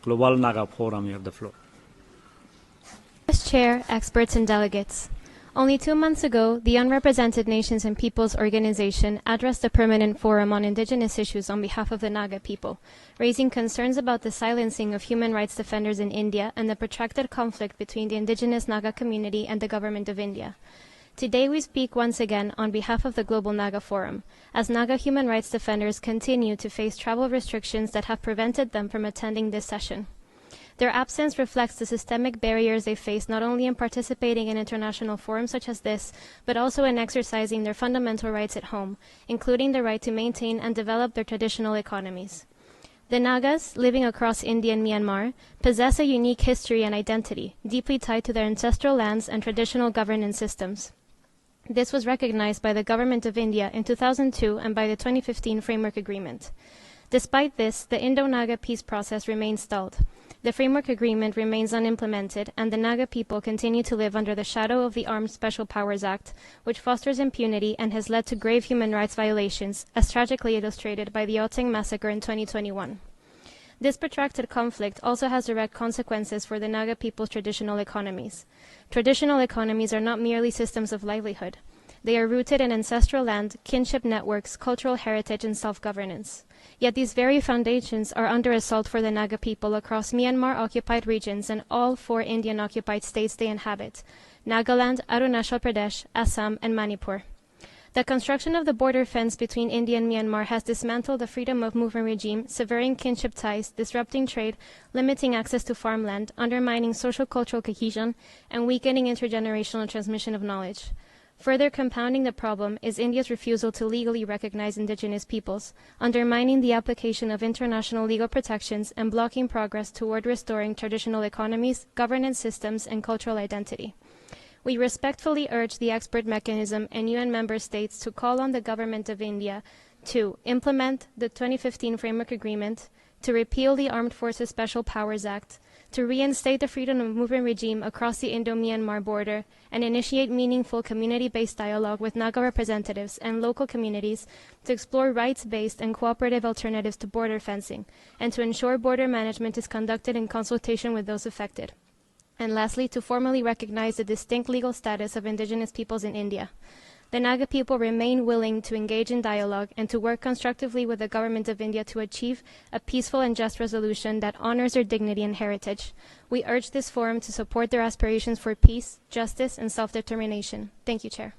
Global Naga Forum. You have the floor. Mr. Chair, experts and delegates. Only 2 months ago, the Unrepresented Nations and Peoples Organization addressed a permanent forum on indigenous issues on behalf of the Naga people, raising concerns about the silencing of human rights defenders in India and the protracted conflict between the indigenous Naga community and the government of India. Today we speak once again on behalf of the Global Naga Forum, as Naga human rights defenders continue to face travel restrictions that have prevented them from attending this session. Their absence reflects the systemic barriers they face not only in participating in international forums such as this, but also in exercising their fundamental rights at home, including the right to maintain and develop their traditional economies. The Nagas, living across India and Myanmar, possess a unique history and identity, deeply tied to their ancestral lands and traditional governance systems. This was recognized by the Government of India in 2002 and by the 2015 Framework Agreement. Despite this, the Indo-Naga peace process remains stalled. The Framework Agreement remains unimplemented, and the Naga people continue to live under the shadow of the Armed Special Powers Act, which fosters impunity and has led to grave human rights violations, as tragically illustrated by the Oting Massacre in 2021. This protracted conflict also has direct consequences for the Naga people's traditional economies. Traditional economies are not merely systems of livelihood. They are rooted in ancestral land, kinship networks, cultural heritage, and self-governance. Yet these very foundations are under assault for the Naga people across Myanmar-occupied regions and all 4 Indian-occupied states they inhabit: Nagaland, Arunachal Pradesh, Assam, and Manipur. The construction of the border fence between India and Myanmar has dismantled the freedom of movement regime, severing kinship ties, disrupting trade, limiting access to farmland, undermining social-cultural cohesion, and weakening intergenerational transmission of knowledge. Further compounding the problem is India's refusal to legally recognize indigenous peoples, undermining the application of international legal protections and blocking progress toward restoring traditional economies, governance systems, and cultural identity. We respectfully urge the expert mechanism and UN member states to call on the Government of India to implement the 2015 Framework Agreement, to repeal the Armed Forces Special Powers Act, to reinstate the freedom of movement regime across the Indo-Myanmar border, and initiate meaningful community-based dialogue with Naga representatives and local communities to explore rights-based and cooperative alternatives to border fencing, and to ensure border management is conducted in consultation with those affected. And lastly, to formally recognize the distinct legal status of indigenous peoples in India. The Naga people remain willing to engage in dialogue and to work constructively with the Government of India to achieve a peaceful and just resolution that honors their dignity and heritage. We urge this forum to support their aspirations for peace, justice, and self-determination. Thank you, Chair.